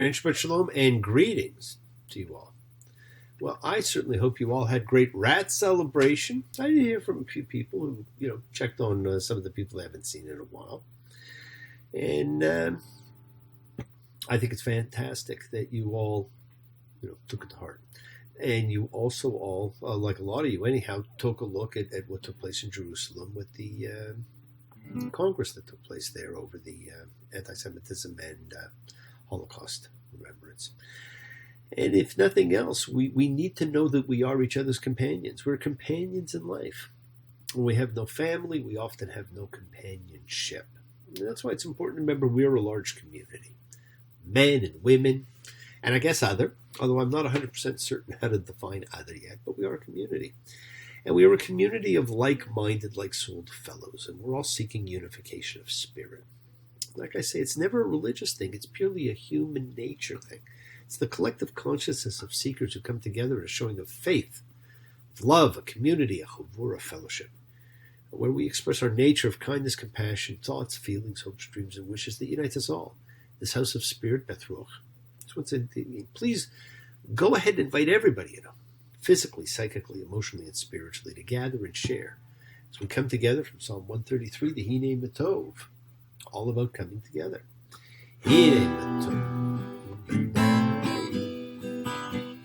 And Shabbat Shalom and greetings to you all. Well, I certainly hope you all had great rat celebration. I did hear from a few people who, checked on some of the people I haven't seen in a while. And I think it's fantastic that you all, took it to heart. And you also all, like a lot of you anyhow, took a look at what took place in Jerusalem with the Congress that took place there over the anti-Semitism and Holocaust remembrance. And if nothing else, we need to know that we are each other's companions. We're companions in life. When we have no family, we often have no companionship. And that's why it's important to remember we're a large community. Men and women, and I guess other, although I'm not 100% certain how to define other yet, but we are a community. And we are a community of like-minded, like-souled fellows, and we're all seeking unification of spirit. Like I say, it's never a religious thing. It's purely a human nature thing. It's the collective consciousness of seekers who come together as showing of faith, of love, a community, a chavura, fellowship, where we express our nature of kindness, compassion, thoughts, feelings, hopes, dreams, and wishes that unite us all. This house of spirit, Beth Ruach. Please go ahead and invite everybody, physically, psychically, emotionally, and spiritually, to gather and share. As we come together from Psalm 133, the Hine Matov, all about coming together. Hine Matov.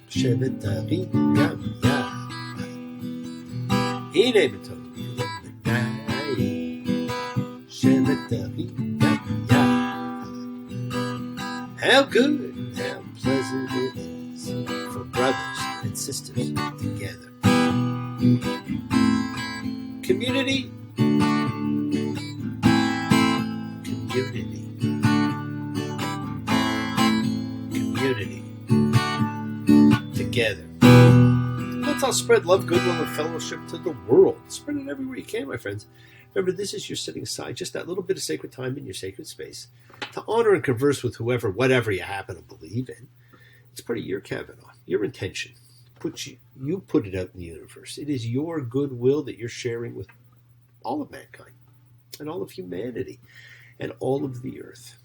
Shevet Ari Gam Yachad. Hine Matov. Shevet Ari Gam Yachad. How good, how pleasant it is for brothers and sisters together. Community. Together. Let's all spread love, goodwill, and fellowship to the world. Spread it everywhere you can, my friends. Remember, this is your setting aside just that little bit of sacred time in your sacred space to honor and converse with whoever, whatever you happen to believe in. It's part of your Kavanaugh, your intention. You put it out in the universe. It is your goodwill that you're sharing with all of mankind and all of humanity and all of the earth.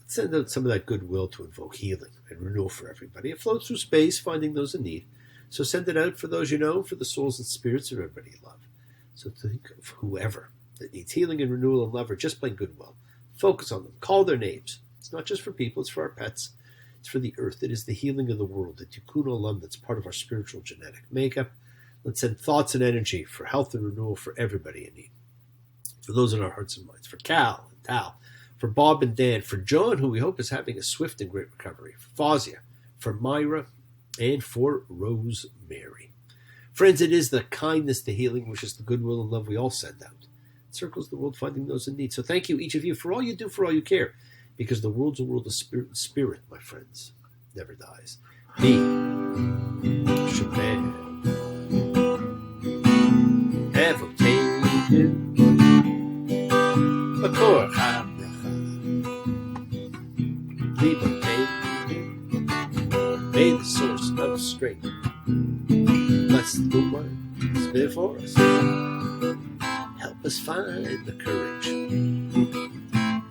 Send out some of that goodwill to invoke healing and renewal for everybody. It floats through space, finding those in need. So send it out for those you know, for the souls and spirits of everybody you love. So think of whoever that needs healing and renewal and love, or just plain goodwill. Focus on them. Call their names. It's not just for people. It's for our pets. It's for the earth. It is the healing of the world, the tikkun olam that's part of our spiritual genetic makeup. Let's send thoughts and energy for health and renewal for everybody in need. For those in our hearts and minds. For Cal and Tal. For Bob and Dan, for John, who we hope is having a swift and great recovery, for Fazia, for Myra, and for Rosemary. Friends, it is the kindness, the healing, which is the goodwill and love we all send out. It circles the world, finding those in need. So thank you, each of you, for all you do, for all you care, because the world's a world of spirit, and spirit, my friends, never dies. Me, Shabbat, Avoteinu, Makor HaBracha. May the source of strength bless the ones before us. Help us find the courage.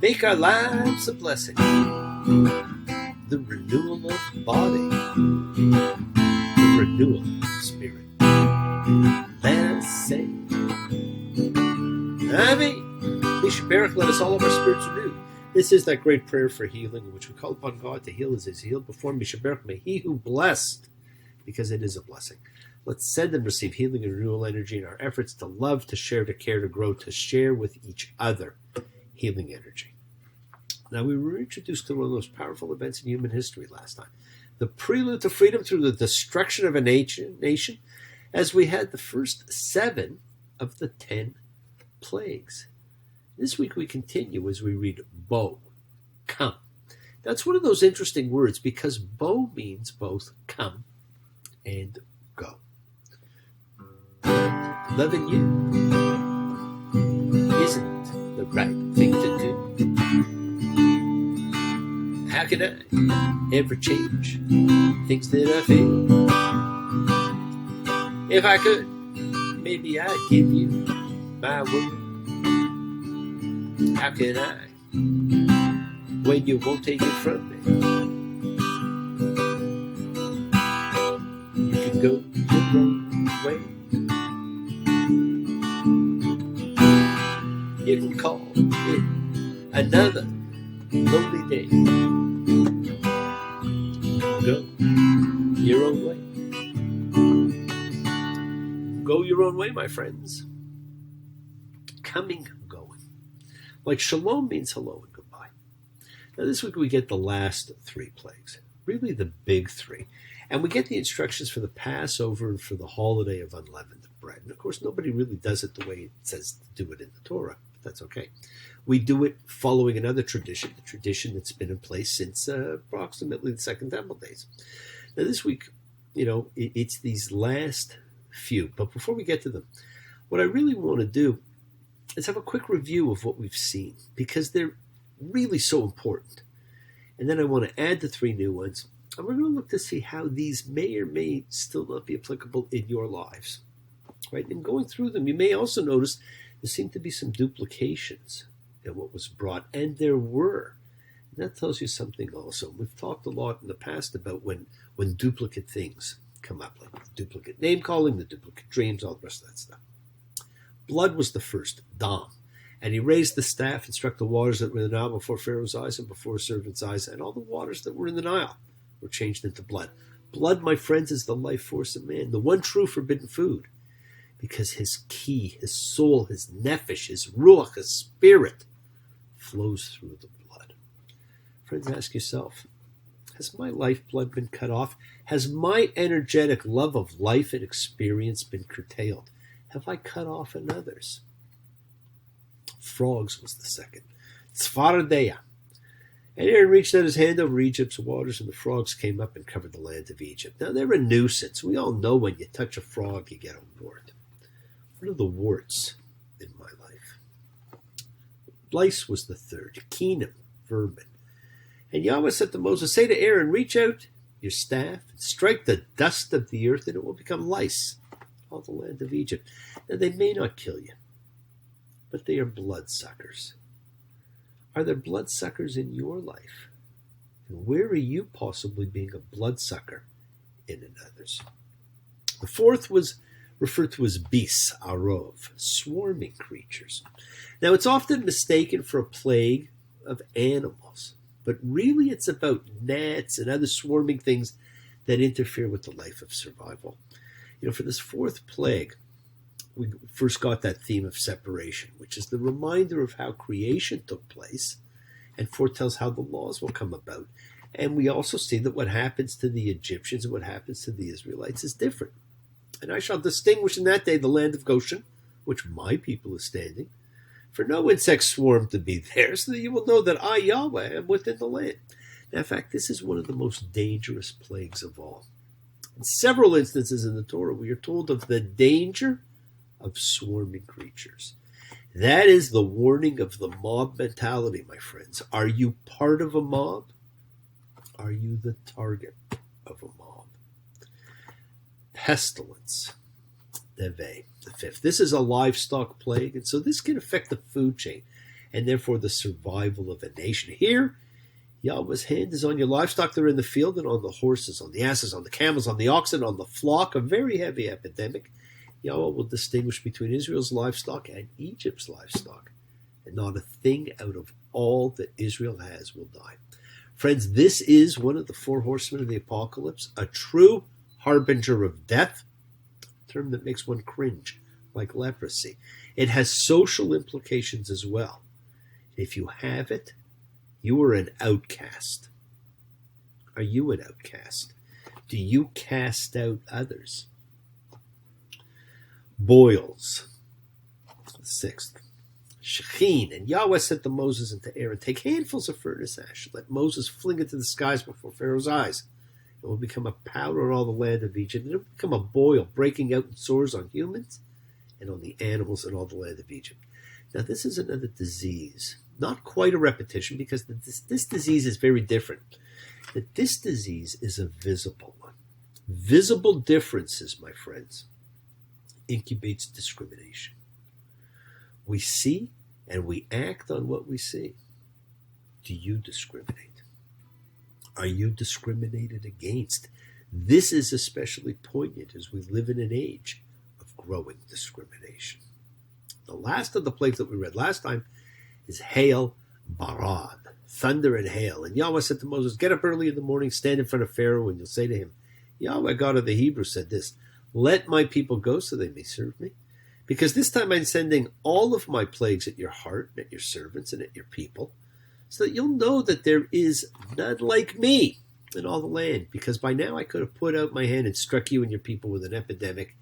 Make our lives a blessing. The renewal of body. The renewal of spirit. Let us say, Amen. Mishaberach, let us all of our spirits renew. This is that great prayer for healing in which we call upon God to heal as is healed before Mishaberach. May he who blessed, because it is a blessing. Let's send and receive healing and renewal energy in our efforts to love, to share, to care, to grow, to share with each other healing energy. Now, we were introduced to one of the most powerful events in human history last time. The prelude to freedom through the destruction of a nation, as we had the first 7 of the 10 plagues. This week we continue as we read bo, come. That's one of those interesting words because bo means both come and go. Loving you isn't the right thing to do. How can I ever change things that I feel? If I could, maybe I'd give you my word. How can I when you won't take it from me? Go your own way. You can call it another lonely day. Go your own way. Go your own way, my friends. Coming, going. Like shalom means hello and goodbye. Now this week we get the last three plagues, really the big three. And we get the instructions for the Passover and for the holiday of unleavened bread. And of course nobody really does it the way it says to do it in the Torah, but that's okay. We do it following another tradition, the tradition that's been in place since approximately the Second Temple days. Now this week, it's these last few. But before we get to them, what I really want to do is have a quick review of what we've seen, because they're really so important. And then I want to add the three new ones, and we're going to look to see how these may or may still not be applicable in your lives. Right? And going through them, you may also notice there seem to be some duplications in what was brought, and there were. And that tells you something also. We've talked a lot in the past about when duplicate things come up, like the duplicate name calling, the duplicate dreams, all the rest of that stuff. Blood was the first, Dam. And he raised the staff and struck the waters that were in the Nile before Pharaoh's eyes and before his servants' eyes, and all the waters that were in the Nile were changed into blood. Blood, my friends, is the life force of man, the one true forbidden food, because his ki, his soul, his nephesh, his ruach, his spirit flows through the blood. Friends, ask yourself, has my lifeblood been cut off? Has my energetic love of life and experience been curtailed? Have I cut off another's? Frogs was the second. Tzvardeya. And Aaron reached out his hand over Egypt's waters, and the frogs came up and covered the land of Egypt. Now, they're a nuisance. We all know when you touch a frog, you get a wart. What are the warts in my life? Lice was the third. Keenum, vermin. And Yahweh said to Moses, say to Aaron, reach out your staff and strike the dust of the earth, and it will become lice, all the land of Egypt. Now, they may not kill you, but they are bloodsuckers. Are there bloodsuckers in your life? And where are you possibly being a bloodsucker in another's? The fourth was referred to as bis, arov, swarming creatures. Now, it's often mistaken for a plague of animals, but really it's about gnats and other swarming things that interfere with the life of survival. For this fourth plague, we first got that theme of separation, which is the reminder of how creation took place and foretells how the laws will come about. And we also see that what happens to the Egyptians and what happens to the Israelites is different. And I shall distinguish in that day the land of Goshen, which my people is standing, for no insect swarm to be there, so that you will know that I, Yahweh, am within the land. Now, in fact, this is one of the most dangerous plagues of all. In several instances in the Torah, we are told of the danger of swarming creatures. That is the warning of the mob mentality, my friends. Are you part of a mob? Are you the target of a mob? Pestilence, Neve, the fifth. This is a livestock plague, and so this can affect the food chain and therefore the survival of a nation. Here, Yahweh's hand is on your livestock that are in the field and on the horses, on the asses, on the camels, on the oxen, on the flock, a very heavy epidemic. Yahweh will distinguish between Israel's livestock and Egypt's livestock, and not a thing out of all that Israel has will die. Friends, this is one of the four horsemen of the apocalypse, a true harbinger of death, a term that makes one cringe, like leprosy. It has social implications as well. If you have it, you are an outcast. Are you an outcast? Do you cast out others? Boils, the sixth. Shechin, and Yahweh said to Moses and to Aaron, take handfuls of furnace ash, let Moses fling it to the skies before Pharaoh's eyes. It will become a powder on all the land of Egypt, and it will become a boil, breaking out in sores on humans and on the animals in all the land of Egypt. Now, this is another disease, not quite a repetition, because this disease is very different. That this disease is a visible one. Visible differences, my friends, incubates discrimination. We see and we act on what we see. Do you discriminate? Are you discriminated against? This is especially poignant as we live in an age of growing discrimination. The last of the plagues that we read last time is hail, barad, thunder and hail. And Yahweh said to Moses, get up early in the morning, stand in front of Pharaoh, and you'll say to him, Yahweh, God of the Hebrews, said this, let my people go so they may serve me. Because this time I'm sending all of my plagues at your heart, and at your servants, and at your people, so that you'll know that there is none like me in all the land. Because by now I could have put out my hand and struck you and your people with an epidemic.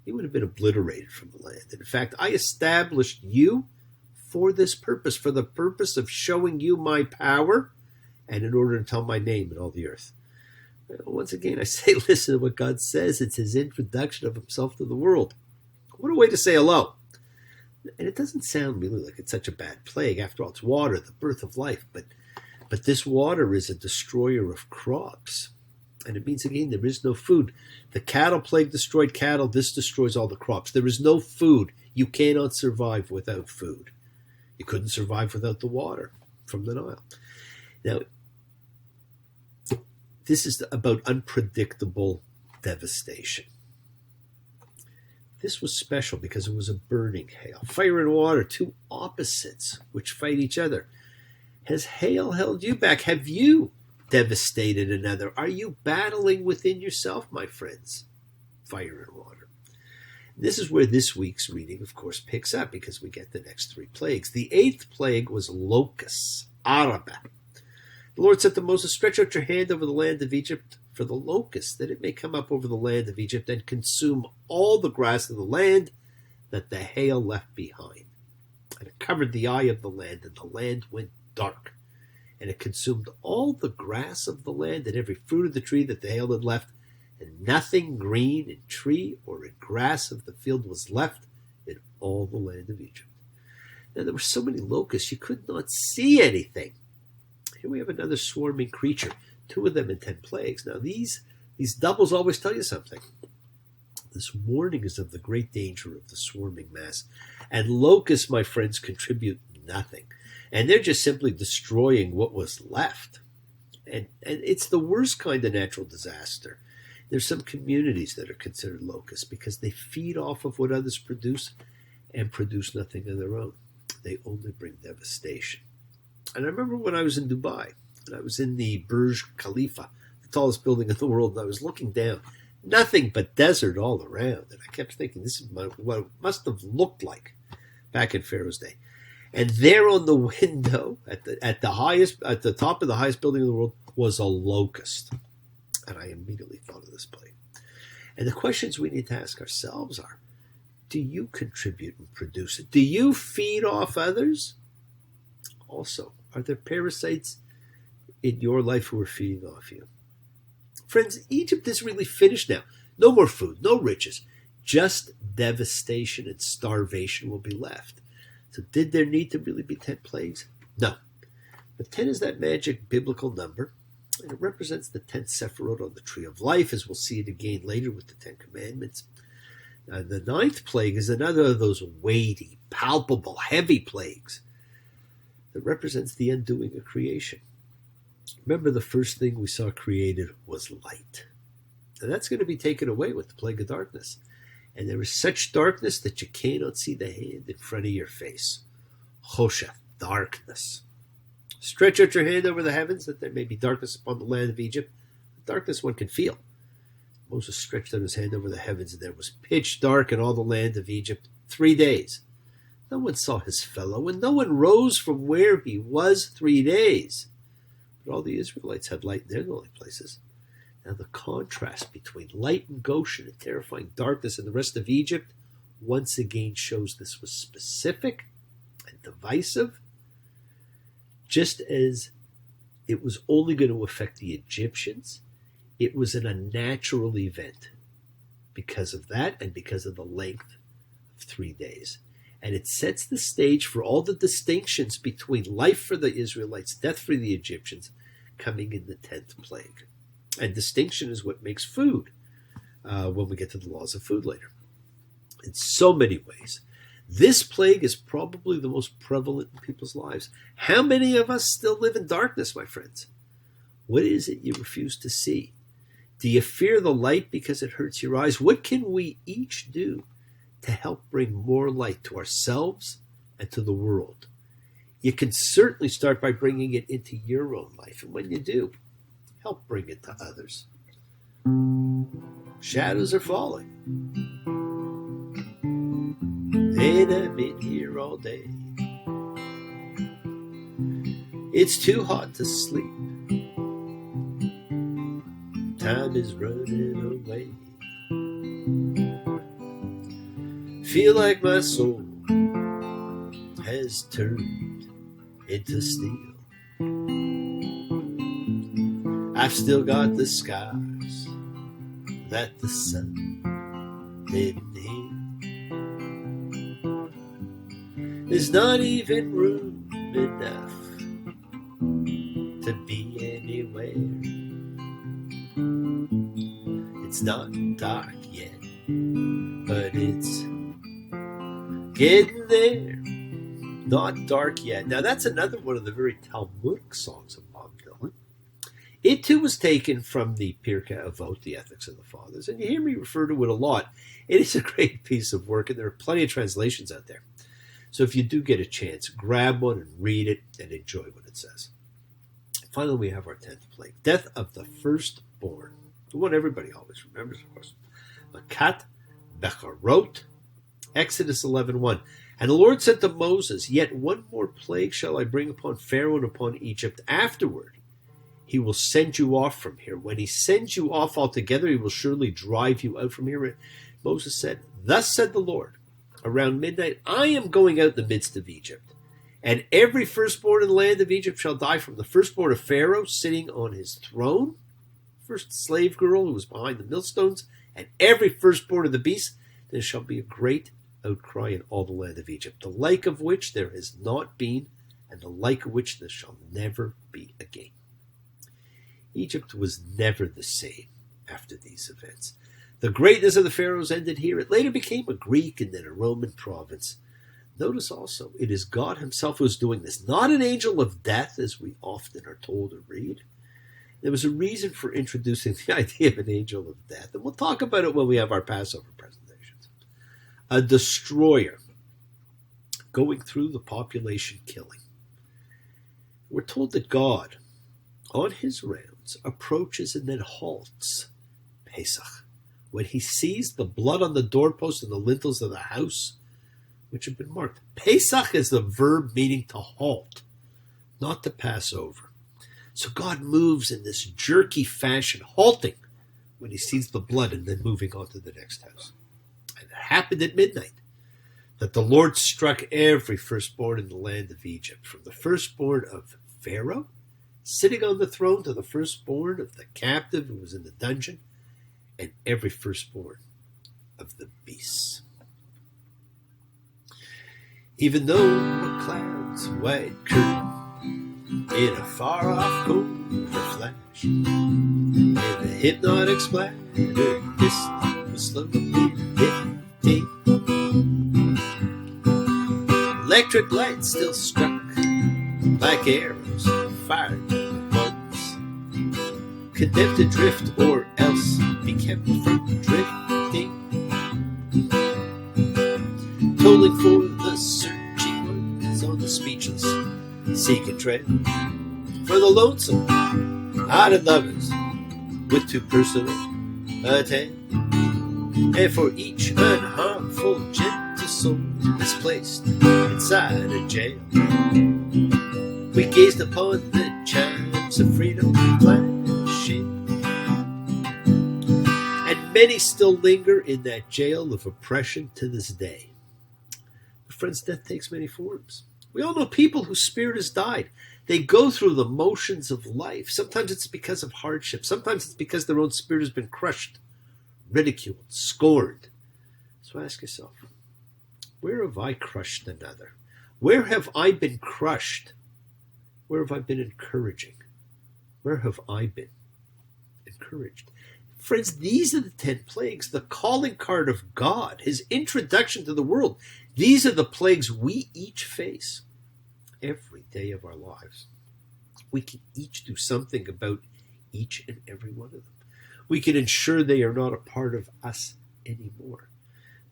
You would have been obliterated from the land. And in fact, I established you for this purpose, for the purpose of showing you my power, and in order to tell my name in all the earth. Once again, I say, listen to what God says. It's his introduction of himself to the world. What a way to say hello. And it doesn't sound really like it's such a bad plague. After all, it's water, the birth of life. But this water is a destroyer of crops. And it means, again, there is no food. The cattle plague destroyed cattle. This destroys all the crops. There is no food. You cannot survive without food. You couldn't survive without the water from the Nile. Now, this is about unpredictable devastation. This was special because it was a burning hail. Fire and water, two opposites which fight each other. Has hail held you back? Have you devastated another? Are you battling within yourself, my friends? Fire and water. This is where this week's reading, of course, picks up because we get the next three plagues. The eighth plague was locusts, araba. The Lord said to Moses, stretch out your hand over the land of Egypt for the locust, that it may come up over the land of Egypt and consume all the grass of the land that the hail left behind. And it covered the eye of the land, and the land went dark. And it consumed all the grass of the land and every fruit of the tree that the hail had left, and nothing green in tree or in grass of the field was left in all the land of Egypt. Now there were so many locusts you could not see anything. Here we have another swarming creature, two of them in 10 plagues. Now these doubles always tell you something. This warning is of the great danger of the swarming mass. And locusts, my friends, contribute nothing. And they're just simply destroying what was left. And it's the worst kind of natural disaster. There's some communities that are considered locusts because they feed off of what others produce and produce nothing of their own. They only bring devastation. And I remember when I was in Dubai, and I was in the Burj Khalifa, the tallest building in the world, and I was looking down. Nothing but desert all around. And I kept thinking, this is what it must have looked like back in Pharaoh's day. And there on the window, at the top of the highest building in the world, was a locust. And I immediately thought of this plague. And the questions we need to ask ourselves are, do you contribute and produce it? Do you feed off others? Also, are there parasites in your life who are feeding off you? Friends, Egypt is really finished now. No more food, no riches. Just devastation and starvation will be left. So did there need to really be 10 plagues? No. But 10 is that magic biblical number, and it represents the 10th Sephiroth on the tree of life, as we'll see it again later with the 10 commandments. Now, the 9th plague is another of those weighty, palpable, heavy plagues that represents the undoing of creation. Remember, the first thing we saw created was light. And that's going to be taken away with the plague of darkness. And there is such darkness that you cannot see the hand in front of your face. Choshech, darkness. Stretch out your hand over the heavens that there may be darkness upon the land of Egypt. Darkness one can feel. Moses stretched out his hand over the heavens, and there was pitch dark in all the land of Egypt 3 days. No one saw his fellow, and no one rose from where he was 3 days. But all the Israelites had light in their dwelling places. Now the contrast between light in Goshen and terrifying darkness in the rest of Egypt once again shows this was specific and divisive, just as it was only going to affect the Egyptians. It was an unnatural event because of that and because of the length of 3 days. And it sets the stage for all the distinctions between life for the Israelites, death for the Egyptians, coming in the 10th plague. And distinction is what makes food when we get to the laws of food later. In so many ways, this plague is probably the most prevalent in people's lives. How many of us still live in darkness, my friends? What is it you refuse to see? Do you fear the light because it hurts your eyes? What can we each do to help bring more light to ourselves and to the world? You can certainly start by bringing it into your own life. And when you do, help bring it to others. Shadows are falling. And I've been here all day. It's too hot to sleep. Time is running away. Feel like my soul has turned into steel. I've still got the scars that the sun didn't heal. There's not even room enough to be anywhere. It's not dark yet, but it's getting there. Not dark yet. Now that's another one of the very Talmudic songs of Bob Dylan. It too was taken from the Pirkei Avot, the Ethics of the Fathers, and you hear me refer to it a lot. It is a great piece of work, and there are plenty of translations out there. So if you do get a chance, grab one and read it and enjoy what it says. Finally, we have our 10th plague, death of the firstborn. The one everybody always remembers, of course. Makat Becharot, Exodus 11:1. And the Lord said to Moses, yet one more plague shall I bring upon Pharaoh and upon Egypt. Afterward, he will send you off from here. When he sends you off altogether, he will surely drive you out from here. Moses said, thus said the Lord, around midnight, I am going out in the midst of Egypt. And every firstborn in the land of Egypt shall die, from the firstborn of Pharaoh sitting on his throne, first slave girl who was behind the millstones, and every firstborn of the beasts. There shall be a great outcry in all the land of Egypt, the like of which there has not been, and the like of which there shall never be again. Egypt was never the same after these events. The greatness of the pharaohs ended here. It later became a Greek and then a Roman province. Notice also, it is God himself who is doing this, not an angel of death, as we often are told or read. There was a reason for introducing the idea of an angel of death, and we'll talk about it when we have our Passover presentations. A destroyer going through the population killing. We're told that God, on his rounds, approaches and then halts Pesach, when he sees the blood on the doorpost and the lintels of the house, which have been marked. Pesach is the verb meaning to halt, not to pass over. So God moves in this jerky fashion, halting when he sees the blood and then moving on to the next house. And it happened at midnight that the Lord struck every firstborn in the land of Egypt, from the firstborn of Pharaoh, sitting on the throne, to the firstborn of the captive who was in the dungeon, and every firstborn of the beasts. Even though the clouds white curtain in a far-off golden flash, and the hypnotic splatter mist was slowly lifting, electric lights still struck like arrows fired once, condemned to drift or else be kept from drifting, tolling for the searching ones on the speechless seeking trail, for the lonesome hearted lovers with too personal a tale, and for each unharmful gentle soul misplaced inside a jail. We gazed upon the chimes of freedom flashing, and many still linger in that jail of oppression to this day. But friends, death takes many forms. We all know people whose spirit has died. They go through the motions of life. Sometimes it's because of hardship. Sometimes it's because their own spirit has been crushed, ridiculed, scorned. So ask yourself, where have I crushed another? Where have I been crushed? Where have I been encouraging? Where have I been encouraged? Friends, these are the 10 plagues, the calling card of God, his introduction to the world. These are the plagues we each face every day of our lives. We can each do something about each and every one of them. We can ensure they are not a part of us anymore.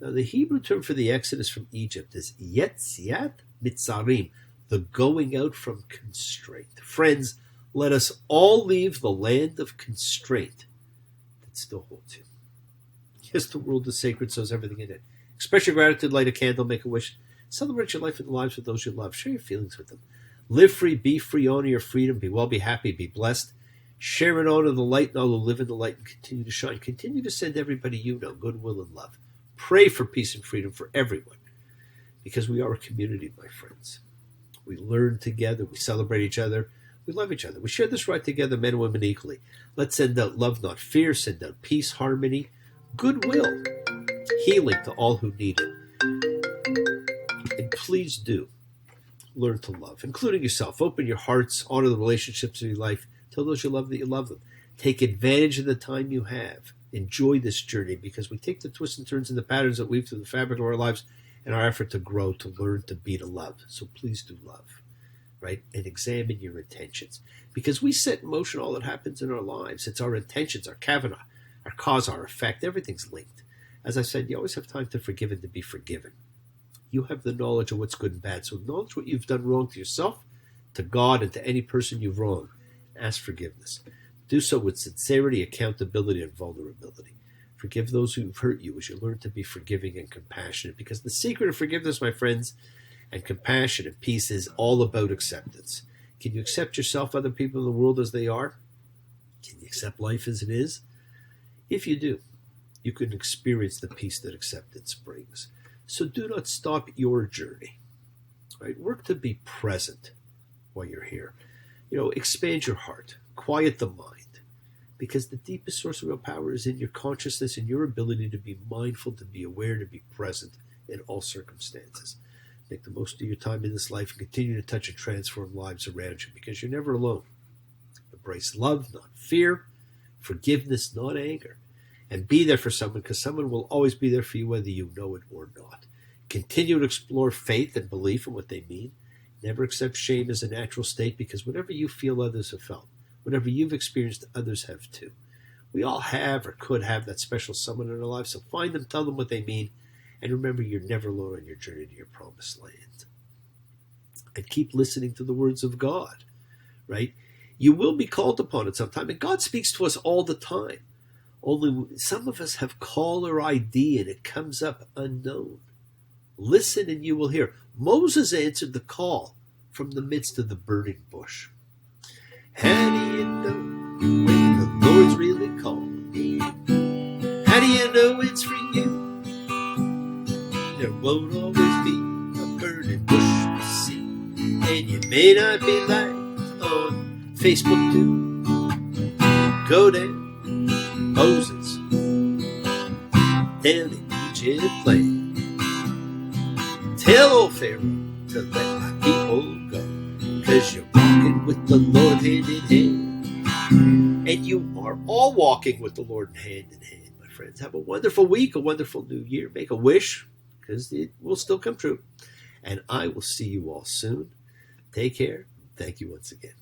Now, the Hebrew term for the exodus from Egypt is Yetziat Mitzarim, the going out from constraint. Friends, let us all leave the land of constraint that still holds you. Yes, the world is sacred, so is everything in it. Express your gratitude, light a candle, make a wish. Celebrate your life and the lives of those you love. Share your feelings with them. Live free, be free, honor your freedom, be well, be happy, be blessed. Share and honor the light, and all who live in the light and continue to shine. Continue to send everybody you know goodwill and love. Pray for peace and freedom for everyone, because we are a community, my friends. We learn together, we celebrate each other, we love each other. We share this right together, men and women equally. Let's send out love, not fear, send out peace, harmony, goodwill, healing to all who need it. And please do learn to love, including yourself. Open your hearts, honor the relationships of your life. Tell those you love that you love them. Take advantage of the time you have. Enjoy this journey, because we take the twists and turns and the patterns that weave through the fabric of our lives in our effort to grow, to learn, to be, to love. So please do love, right? And examine your intentions, because we set in motion all that happens in our lives. It's our intentions, our kavana, our cause, our effect. Everything's linked. As I said, you always have time to forgive and to be forgiven. You have the knowledge of what's good and bad. So acknowledge what you've done wrong to yourself, to God, and to any person you've wronged. Ask forgiveness. Do so with sincerity, accountability, and vulnerability. Forgive those who've hurt you as you learn to be forgiving and compassionate, because the secret of forgiveness, my friends, and compassion and peace is all about acceptance. Can you accept yourself, other people in the world as they are? Can you accept life as it is? If you do, you can experience the peace that acceptance brings. So do not stop your journey. Right? Work to be present while you're here. Expand your heart, quiet the mind, because the deepest source of real power is in your consciousness and your ability to be mindful, to be aware, to be present in all circumstances. Make the most of your time in this life and continue to touch and transform lives around you, because you're never alone. Embrace love, not fear, forgiveness, not anger, and be there for someone, because someone will always be there for you whether you know it or not. Continue to explore faith and belief and what they mean. Never accept shame as a natural state, because whatever you feel, others have felt. Whatever you've experienced, others have too. We all have or could have that special someone in our lives, so find them, tell them what they mean, and remember, you're never alone on your journey to your promised land. And keep listening to the words of God, right? You will be called upon at some time, and God speaks to us all the time. Only some of us have caller ID, and it comes up unknown. Listen and you will hear. Moses answered the call from the midst of the burning bush. How do you know when the Lord's really calling you? How do you know it's for you? There won't always be a burning bush to see, and you may not be liked on Facebook too. Go down, Moses, down in Egypt land. Tell old Pharaoh to let my people go, 'cause you're walking with the Lord hand in hand. And you are all walking with the Lord hand in hand, my friends. Have a wonderful week, a wonderful new year. Make a wish, because it will still come true. And I will see you all soon. Take care. Thank you once again.